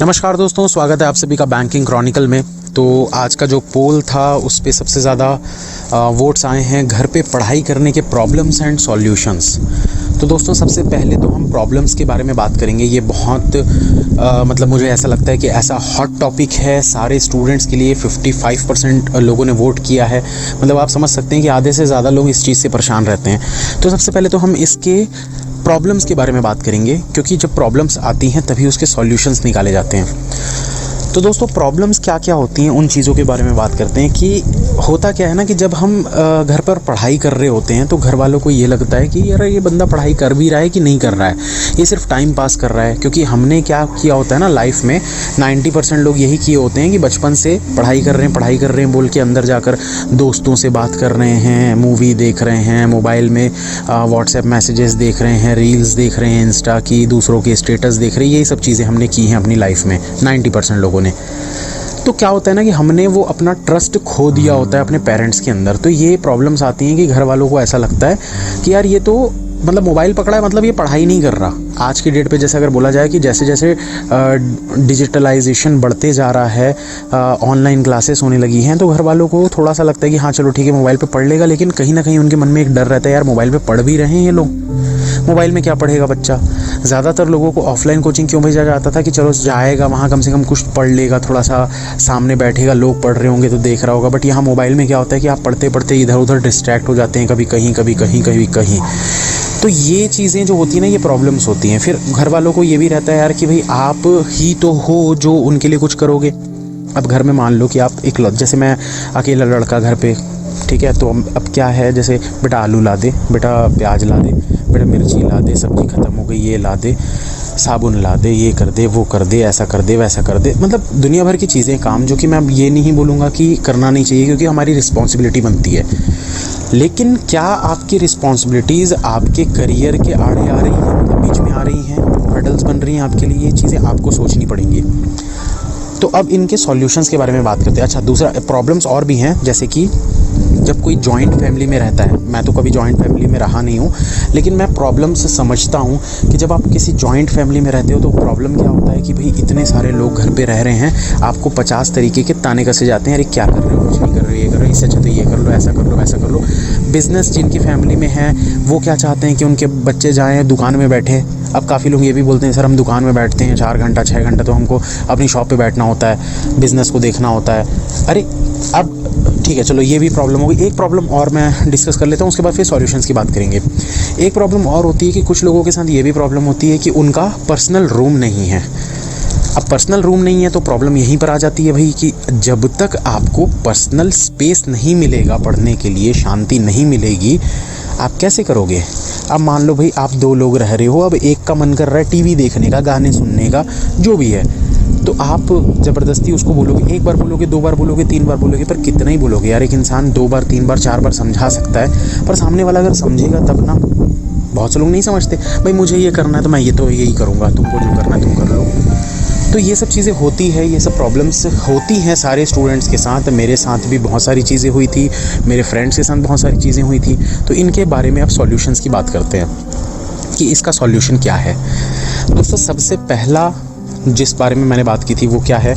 नमस्कार दोस्तों, स्वागत है आप सभी का बैंकिंग क्रॉनिकल में। तो आज का जो पोल था उस पे सबसे ज़्यादा वोट्स आए हैं घर पे पढ़ाई करने के प्रॉब्लम्स एंड सॉल्यूशंस। तो दोस्तों सबसे पहले तो हम प्रॉब्लम्स के बारे में बात करेंगे। ये बहुत मतलब मुझे ऐसा लगता है कि ऐसा हॉट टॉपिक है सारे स्टूडेंट्स के लिए। 55% लोगों ने वोट किया है, मतलब आप समझ सकते हैं कि आधे से ज़्यादा लोग इस चीज़ से परेशान रहते हैं। तो सबसे पहले तो हम इसके प्रॉब्लम्स के बारे में बात करेंगे, क्योंकि जब प्रॉब्लम्स आती हैं तभी उसके सॉल्यूशंस निकाले जाते हैं। तो दोस्तों प्रॉब्लम्स क्या क्या होती हैं उन चीज़ों के बारे में बात करते हैं। कि होता क्या है ना कि जब हम घर पर पढ़ाई कर रहे होते हैं तो घर वालों को ये लगता है कि यार ये बंदा पढ़ाई कर भी रहा है कि नहीं कर रहा है, ये सिर्फ टाइम पास कर रहा है। क्योंकि हमने क्या किया होता है ना लाइफ में, 90% लोग यही किए होते हैं कि बचपन से पढ़ाई कर रहे हैं बोल के अंदर जाकर दोस्तों से बात कर रहे हैं, मूवी देख रहे हैं, मोबाइल में व्हाट्सएप मैसेजेस देख रहे हैं, रील्स देख रहे हैं इंस्टा की, दूसरों के स्टेटस देख रहे हैं। यही सब चीज़ें हमने की हैं अपनी लाइफ में 90% लोगों ने। तो क्या होता है ना कि हमने वो अपना ट्रस्ट खो दिया होता है अपने पेरेंट्स के अंदर। तो ये प्रॉब्लम्स आती हैं कि घर वालों को ऐसा लगता है कि यार ये तो मतलब मोबाइल पकड़ा है, मतलब ये पढ़ाई नहीं कर रहा। आज की डेट पे जैसे अगर बोला जाए कि जैसे जैसे डिजिटलाइजेशन बढ़ते जा रहा है, ऑनलाइन क्लासेस होने लगी हैं, तो घर वालों को थोड़ा सा लगता है कि हाँ चलो ठीक है मोबाइल पे पढ़ लेगा। लेकिन कहीं ना कहीं उनके मन में एक डर रहता है, यार मोबाइल पे पढ़ भी रहे हैं ये लोग, मोबाइल में क्या पढ़ेगा बच्चा। ज़्यादातर लोगों को ऑफलाइन कोचिंग क्यों भेजा जाता था कि चलो जाएगा वहाँ कम से कम कुछ पढ़ लेगा, थोड़ा सा सामने बैठेगा, लोग पढ़ रहे होंगे तो देख रहा होगा। बट यहाँ मोबाइल में क्या होता है कि आप पढ़ते पढ़ते इधर उधर डिस्ट्रैक्ट हो जाते हैं, कभी कहीं कभी कहीं कभी कहीं। तो ये चीज़ें जो होती हैं ना, ये प्रॉब्लम्स होती हैं। फिर घर वालों को ये भी रहता है यार कि भाई आप ही तो हो जो उनके लिए कुछ करोगे। अब घर में मान लो कि आप जैसे मैं अकेला लड़का घर पे, ठीक है, तो अब क्या है, जैसे बेटा आलू ला दे, बेटा प्याज ला दे, बेटा मिर्ची ला दे, सब्ज़ी ख़त्म हो गई ये ला दे, साबुन ला दे, ये कर दे, वो कर दे, ऐसा कर दे, वैसा कर दे। मतलब दुनिया भर की चीज़ें काम, जो कि मैं ये नहीं बोलूँगा कि करना नहीं चाहिए क्योंकि हमारी रिस्पॉन्सिबिलिटी बनती है। लेकिन क्या आपकी रिस्पॉन्सिबिलिटीज़ आपके करियर के आड़े आ रही हैं, मतलब बीच में आ रही हैं, हर्डल्स बन रही हैं आपके लिए? ये चीज़ें आपको सोचनी पड़ेंगी। तो अब इनके सॉल्यूशंस के बारे में बात करते हैं। अच्छा, दूसरा प्रॉब्लम्स और भी हैं, जैसे कि जब कोई जॉइंट फैमिली में रहता है, मैं तो कभी जॉइंट फैमिली में रहा नहीं हूँ, लेकिन मैं प्रॉब्लम्स समझता हूँ कि जब आप किसी जॉइंट फैमिली में रहते हो तो प्रॉब्लम क्या होता है कि भाई इतने सारे लोग घर पे रह रहे हैं, आपको 50 तरीके के ताने कसे जाते हैं, अरे क्या कर रहे हो, कुछ नहीं कर रहे हो, ये करो, इससे अच्छा तो ये कर लो, ऐसा कर लो, वैसा कर लो। बिज़नेस जिनकी फैमिली में है वो क्या चाहते हैं कि उनके बच्चे जाएँ दुकान में बैठे। अब काफ़ी लोग ये भी बोलते हैं सर हम दुकान में बैठते हैं 4 घंटा 6 घंटा, तो हमको अपनी शॉप पे बैठना होता है, बिज़नेस को देखना होता है। अरे अब ठीक है, चलो ये भी प्रॉब्लम होगी। एक प्रॉब्लम और मैं डिस्कस कर लेता हूँ, उसके बाद फिर सॉल्यूशंस की बात करेंगे। एक प्रॉब्लम और होती है कि कुछ लोगों के साथ ये भी प्रॉब्लम होती है कि उनका पर्सनल रूम नहीं है। अब पर्सनल रूम नहीं है तो प्रॉब्लम यहीं पर आ जाती है भाई कि जब तक आपको पर्सनल स्पेस नहीं मिलेगा पढ़ने के लिए, शांति नहीं मिलेगी, आप कैसे करोगे? अब मान लो भाई आप 2 लोग रह रहे हो, अब एक का मन कर रहा है टीवी देखने का, गाने सुनने का, जो भी है, तो आप ज़बरदस्ती उसको बोलोगे, 1 बार बोलोगे, 2 बार बोलोगे, 3 बार बोलोगे, पर कितना ही बोलोगे यार। एक इंसान 2 बार 3 बार 4 बार समझा सकता है, पर सामने वाला अगर समझेगा तब ना। बहुत से लोग नहीं समझते, भाई मुझे ये करना है तो मैं यही करूँगा, तुमको जो करना है तुम कर लो। तो ये सब चीज़ें होती है, ये सब प्रॉब्लम्स होती हैं सारे स्टूडेंट्स के साथ। मेरे साथ भी बहुत सारी चीज़ें हुई थी, मेरे फ्रेंड्स के साथ बहुत सारी चीज़ें हुई थी। तो इनके बारे में अब सॉल्यूशंस की बात करते हैं कि इसका सॉल्यूशन क्या है। दोस्तों सबसे पहला जिस बारे में मैंने बात की थी वो क्या है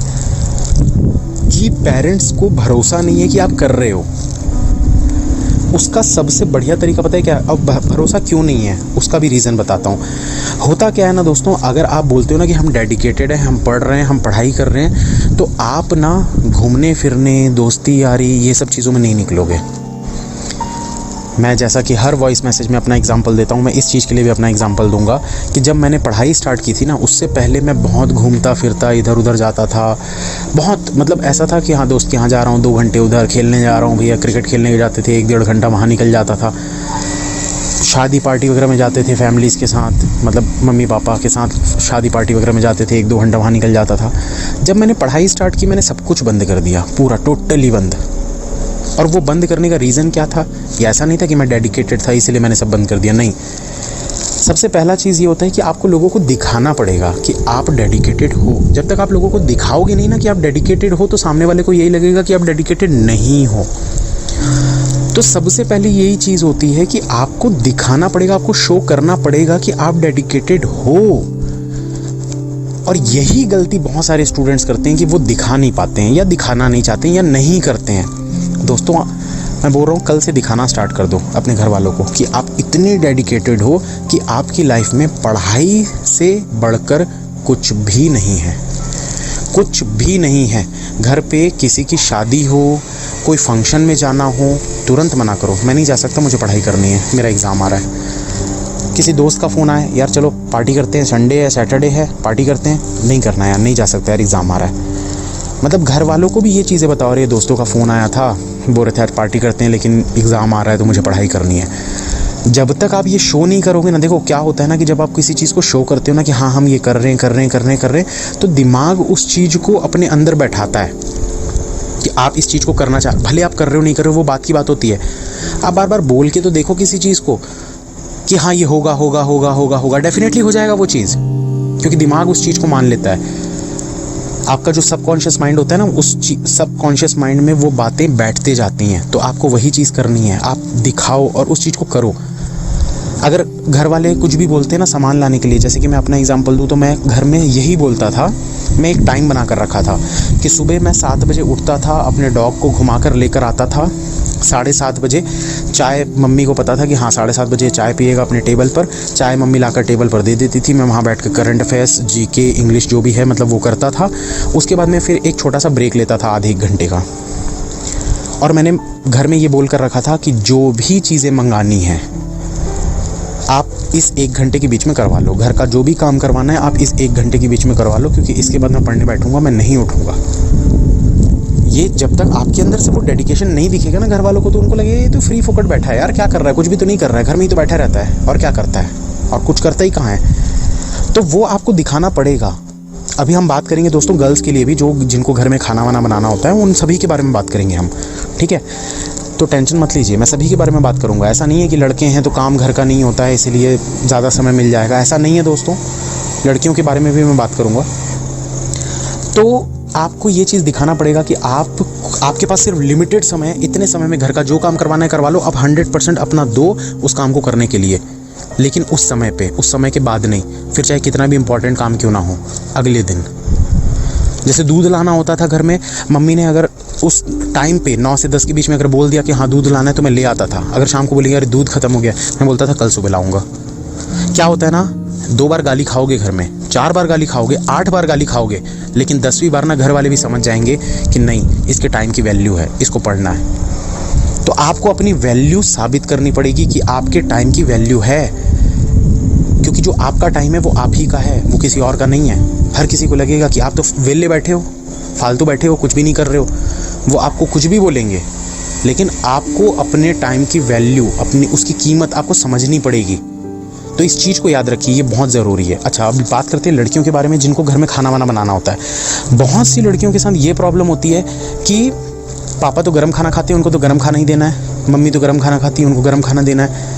कि पेरेंट्स को भरोसा नहीं है कि आप कर रहे हो। उसका सबसे बढ़िया तरीका पता है क्या? अब भरोसा क्यों नहीं है उसका भी रीज़न बताता हूँ। होता क्या है ना दोस्तों, अगर आप बोलते हो ना कि हम डेडिकेटेड हैं, हम पढ़ रहे हैं, हम पढ़ाई कर रहे हैं, तो आप ना घूमने फिरने, दोस्ती यारी, ये सब चीज़ों में नहीं निकलोगे। मैं जैसा कि हर वॉइस मैसेज में अपना एग्जांपल देता हूँ, मैं इस चीज़ के लिए भी अपना एग्जांपल दूंगा कि जब मैंने पढ़ाई स्टार्ट की थी ना, उससे पहले मैं बहुत घूमता फिरता, इधर उधर जाता था। बहुत मतलब ऐसा था कि हाँ दोस्त के यहाँ जा रहा हूँ, 2 घंटे उधर खेलने जा रहा हूँ, भैया क्रिकेट खेलने जाते थे, 1-1.5 घंटा वहाँ निकल जाता था। शादी पार्टी वगैरह में जाते थे फैमिलीज़ के साथ, मतलब मम्मी पापा के साथ शादी पार्टी वगैरह में जाते थे, 1-2 घंटा वहाँ निकल जाता था। जब मैंने पढ़ाई स्टार्ट की मैंने सब कुछ बंद कर दिया, पूरा टोटली बंद। और वो बंद करने का रीज़न क्या था? ये ऐसा नहीं था कि मैं डेडिकेटेड था इसलिए मैंने सब बंद कर दिया, नहीं। सबसे पहला चीज़ ये होता है कि आपको लोगों को दिखाना पड़ेगा कि आप डेडिकेटेड हो। जब तक आप लोगों को दिखाओगे नहीं ना कि आप डेडिकेटेड हो, तो सामने वाले को यही लगेगा कि आप डेडिकेटेड नहीं हो। तो सबसे पहले यही चीज़ होती है कि आपको दिखाना पड़ेगा, आपको शो करना पड़ेगा कि आप डेडिकेटेड हो। और यही गलती बहुत सारे स्टूडेंट्स करते हैं कि वो दिखा नहीं पाते हैं या दिखाना नहीं चाहते हैं या नहीं करते हैं। दोस्तों मैं बोल रहा हूँ कल से दिखाना स्टार्ट कर दो अपने घर वालों को कि आप इतने डेडिकेटेड हो कि आपकी लाइफ में पढ़ाई से बढ़कर कुछ भी नहीं है, कुछ भी नहीं है। घर पे किसी की शादी हो, कोई फंक्शन में जाना हो, तुरंत मना करो, मैं नहीं जा सकता, मुझे पढ़ाई करनी है, मेरा एग्ज़ाम आ रहा है। किसी दोस्त का फ़ोन आए, यार चलो पार्टी करते हैं, संडे है सैटरडे है पार्टी करते हैं, नहीं करना यार, नहीं जा सकता यार, एग्ज़ाम आ रहा है। मतलब घर वालों को भी ये चीज़ें बताओ, रहे दोस्तों का फ़ोन आया था, बोल रहे थे आज पार्टी करते हैं लेकिन एग्ज़ाम आ रहा है तो मुझे पढ़ाई करनी है। जब तक आप ये शो नहीं करोगे ना, देखो क्या होता है ना कि जब आप किसी चीज़ को शो करते हो ना कि हाँ हम ये कर रहे हैं, तो दिमाग उस चीज़ को अपने अंदर बैठाता है कि आप इस चीज़ को करना भले आप कर रहे हो नहीं कर रहे हो वो बात की बात होती है। आप बार बार बोल के तो देखो किसी चीज़ को कि हाँ ये होगा, डेफिनेटली हो जाएगा वो चीज़, क्योंकि दिमाग उस चीज़ को मान लेता है। आपका जो सबकॉन्शियस माइंड होता है ना, उस सबकॉन्शियस माइंड में वो बातें बैठते जाती हैं। तो आपको वही चीज़ करनी है, आप दिखाओ और उस चीज़ को करो। अगर घर वाले कुछ भी बोलते हैं ना सामान लाने के लिए, जैसे कि मैं अपना एग्जांपल दूं तो मैं घर में यही बोलता था, मैं एक टाइम बना कर रखा था कि सुबह मैं 7 बजे उठता था, अपने डॉग को घुमा कर लेकर आता था, 7:30 बजे चाय, मम्मी को पता था कि हाँ 7:30 बजे चाय पिएगा अपने टेबल पर, चाय मम्मी लाकर टेबल पर दे देती थी, मैं वहाँ बैठ कर करंट अफेयर्स, जीके, इंग्लिश जो भी है मतलब वो करता था। उसके बाद मैं फिर एक छोटा सा ब्रेक लेता था आधे 1 घंटे का, और मैंने घर में ये बोल कर रखा था कि जो भी चीज़ें मंगानी है आप इस 1 घंटे के बीच में करवा लो, घर का जो भी काम करवाना है आप इस 1 घंटे के बीच में करवा लो, क्योंकि इसके बाद मैं पढ़ने बैठूंगा, मैं नहीं उठूंगा। ये जब तक आपके अंदर से वो डेडिकेशन नहीं दिखेगा ना घर वालों को, तो उनको लगेगा ये तो फ्री फोकट बैठा है यार, क्या कर रहा है, कुछ भी तो नहीं कर रहा है, घर में ही तो बैठा रहता है और क्या करता है और कुछ करता ही कहाँ है। तो वो आपको दिखाना पड़ेगा। अभी हम बात करेंगे दोस्तों गर्ल्स के लिए भी, जो जिनको घर में खाना वाना बनाना होता है, उन सभी के बारे में बात करेंगे हम, ठीक है। तो टेंशन मत लीजिए, मैं सभी के बारे में बात करूंगा। ऐसा नहीं है कि लड़के हैं तो काम घर का नहीं होता है इसलिए ज़्यादा समय मिल जाएगा, ऐसा नहीं है दोस्तों। लड़कियों के बारे में भी मैं बात करूंगा। तो आपको ये चीज़ दिखाना पड़ेगा कि आपके पास सिर्फ लिमिटेड समय है, इतने समय में घर का जो काम करवाना है करवा लो, आप 100% अपना दो उस काम को करने के लिए, लेकिन उस समय पे, उस समय के बाद नहीं। फिर चाहे कितना भी इंपॉर्टेंट काम क्यों ना हो, अगले दिन। जैसे दूध लाना होता था घर में, मम्मी ने अगर उस टाइम पे 9 से 10 के बीच में अगर बोल दिया कि हाँ दूध लाना है, तो मैं ले आता था। अगर शाम को बोलेंगे अरे दूध खत्म हो गया, मैं बोलता था कल सुबह लाऊंगा। क्या होता है ना, 2 बार गाली खाओगे घर में, 4 बार गाली खाओगे, 8 बार गाली खाओगे, लेकिन 10वीं बार ना घर वाले भी समझ जाएंगे कि नहीं इसके टाइम की वैल्यू है, इसको पढ़ना है। तो आपको अपनी वैल्यू साबित करनी पड़ेगी कि आपके टाइम की वैल्यू है, क्योंकि जो आपका टाइम है वो आप ही का है, वो किसी और का नहीं है। हर किसी को लगेगा कि आप तो वेले बैठे हो, फालतू बैठे हो, कुछ भी नहीं कर रहे हो, वो आपको कुछ भी बोलेंगे, लेकिन आपको अपने टाइम की वैल्यू, अपनी उसकी कीमत आपको समझनी पड़ेगी। तो इस चीज़ को याद रखिए, ये बहुत ज़रूरी है। अच्छा, अब बात करते हैं लड़कियों के बारे में जिनको घर में खाना वाना बनाना होता है। बहुत सी लड़कियों के साथ ये प्रॉब्लम होती है कि पापा तो गर्म खाना खाते हैं, उनको तो गर्म खाना ही देना है, मम्मी तो गर्म खाना खाती है, उनको गर्म खाना देना है।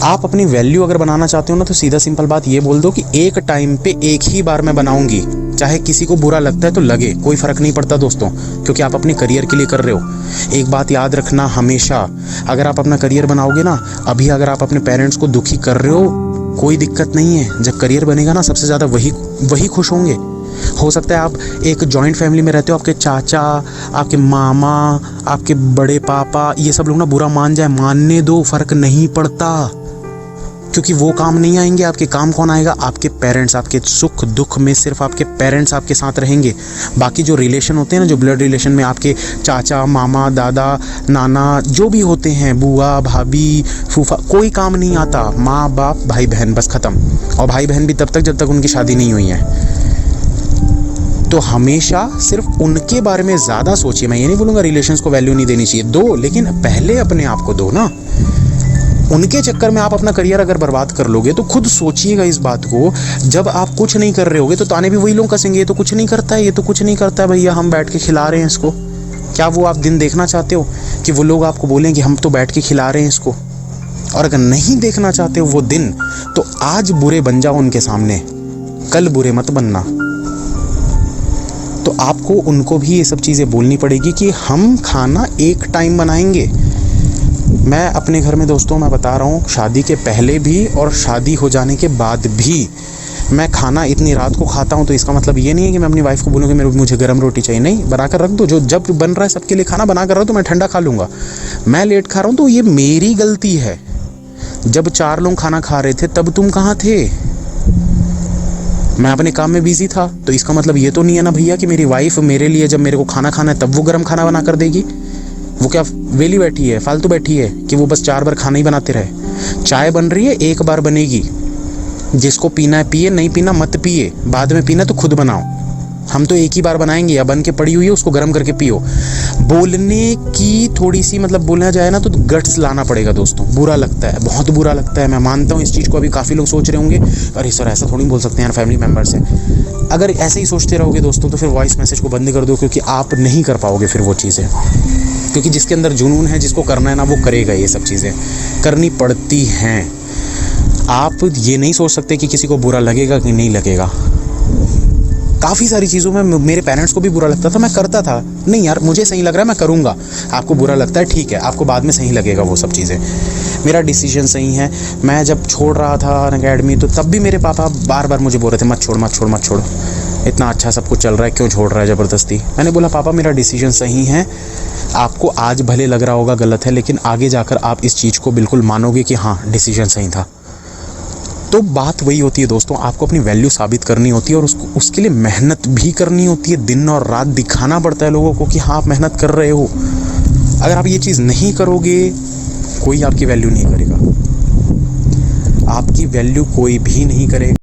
आप अपनी वैल्यू अगर बनाना चाहते हो ना, तो सीधा सिंपल बात ये बोल दो कि एक टाइम पे एक ही बार मैं बनाऊंगी, चाहे किसी को बुरा लगता है तो लगे, कोई फ़र्क नहीं पड़ता दोस्तों, क्योंकि आप अपने करियर के लिए कर रहे हो। एक बात याद रखना हमेशा, अगर आप अपना करियर बनाओगे ना, अभी अगर आप अपने पेरेंट्स को दुखी कर रहे हो कोई दिक्कत नहीं है, जब करियर बनेगा ना सबसे ज़्यादा वही खुश होंगे। हो सकता है आप एक जॉइंट फैमिली में रहते हो, आपके चाचा, आपके मामा, आपके बड़े पापा, ये सब लोग ना बुरा मान जाए, मानने दो, फ़र्क नहीं पड़ता, क्योंकि वो काम नहीं आएंगे आपके। काम कौन आएगा? आपके पेरेंट्स। आपके सुख दुख में सिर्फ आपके पेरेंट्स आपके साथ रहेंगे। बाकी जो रिलेशन होते हैं ना, जो ब्लड रिलेशन में आपके चाचा, मामा, दादा, नाना जो भी होते हैं, बुआ, भाभी, फूफा, कोई काम नहीं आता। माँ बाप, भाई बहन, बस ख़त्म। और भाई बहन भी तब तक जब तक उनकी शादी नहीं हुई है। तो हमेशा सिर्फ उनके बारे में ज़्यादा सोचिए। मैं ये नहीं बोलूँगा रिलेशंस को वैल्यू नहीं देनी चाहिए, दो, लेकिन पहले अपने आप को दो ना। उनके चक्कर में आप अपना करियर अगर बर्बाद कर लोगे तो खुद सोचिएगा इस बात को। जब आप कुछ नहीं कर रहे होगे तो ताने भी वही लोग कसेंगे, ये तो कुछ नहीं करता है, ये तो कुछ नहीं करता है भैया, हम बैठ के खिला रहे हैं इसको। क्या वो आप दिन देखना चाहते हो कि वो लोग आपको बोलें कि हम तो बैठ के खिला रहे हैं इसको? और अगर नहीं देखना चाहते हो वो दिन, तो आज बुरे बन जाओ उनके सामने, कल बुरे मत बनना। तो आपको उनको भी ये सब चीज़ें बोलनी पड़ेगी कि हम खाना एक टाइम बनाएंगे। मैं अपने घर में दोस्तों, मैं बता रहा हूँ, शादी के पहले भी और शादी हो जाने के बाद भी मैं खाना इतनी रात को खाता हूँ तो इसका मतलब ये नहीं है कि मैं अपनी वाइफ को बोलूँ कि मुझे गर्म रोटी चाहिए। नहीं, बना कर रख दो, जो जब बन रहा है सबके लिए खाना बना कर रहा हूँ तो मैं ठंडा खा लूँगा। मैं लेट खा रहा हूँ तो ये मेरी गलती है। जब 4 लोग खाना खा रहे थे तब तुम कहाँ थे? मैं अपने काम में बिजी था। तो इसका मतलब ये तो नहीं है ना भैया कि मेरी वाइफ मेरे लिए जब मेरे को खाना खाना है तब वो गर्म खाना बना कर देगी। वो क्या वेली बैठी है, फालतू बैठी है कि वो बस 4 बार खाना ही बनाते रहे? चाय बन रही है, 1 बार बनेगी। जिसको पीना है पिए, नहीं पीना मत पिए। बाद में पीना तो खुद बनाओ। हम तो एक ही बार बनाएंगे, या बन के पड़ी हुई है उसको गर्म करके पियो। बोलने की थोड़ी सी मतलब बोलना जाए ना तो गट्स लाना पड़ेगा दोस्तों। बुरा लगता है, बहुत बुरा लगता है। मैं मानता हूँ इस चीज़ को। अभी काफ़ी लोग सोच रहे होंगे अरे सर ऐसा थोड़ी बोल सकते हैं यार, फैमिली मेम्बर से। अगर ऐसे ही सोचते रहोगे दोस्तों तो फिर वॉइस मैसेज को बंद कर दो, क्योंकि आप नहीं कर पाओगे फिर वो चीज़ें। क्योंकि जिसके अंदर जुनून है, जिसको करना है ना, वो करेगा। ये सब चीज़ें करनी पड़ती हैं। आप ये नहीं सोच सकते कि किसी को बुरा लगेगा कि नहीं लगेगा। काफ़ी सारी चीज़ों में मेरे पेरेंट्स को भी बुरा लगता था, मैं करता था। नहीं यार मुझे सही लग रहा है, मैं करूँगा। आपको बुरा लगता है ठीक है, आपको बाद में सही लगेगा वो सब चीज़ें। मेरा डिसीजन सही है। मैं जब छोड़ रहा था अकेडमी तो तब भी मेरे पापा बार बार मुझे बोल रहे थे मत छोड़ मत छोड़ मत छोड़, इतना अच्छा सब कुछ चल रहा है, क्यों छोड़ रहा है ज़बरदस्ती। मैंने बोला पापा मेरा डिसीजन सही है। आपको आज भले लग रहा होगा गलत है, लेकिन आगे जाकर आप इस चीज़ को बिल्कुल मानोगे कि हाँ डिसीजन सही था। तो बात वही होती है दोस्तों, आपको अपनी वैल्यू साबित करनी होती है और उसके लिए मेहनत भी करनी होती है। दिन और रात दिखाना पड़ता है लोगों को कि हाँ आप मेहनत कर रहे हो। अगर आप ये चीज़ नहीं करोगे, कोई आपकी वैल्यू नहीं करेगा। आपकी वैल्यू कोई भी नहीं करेगा।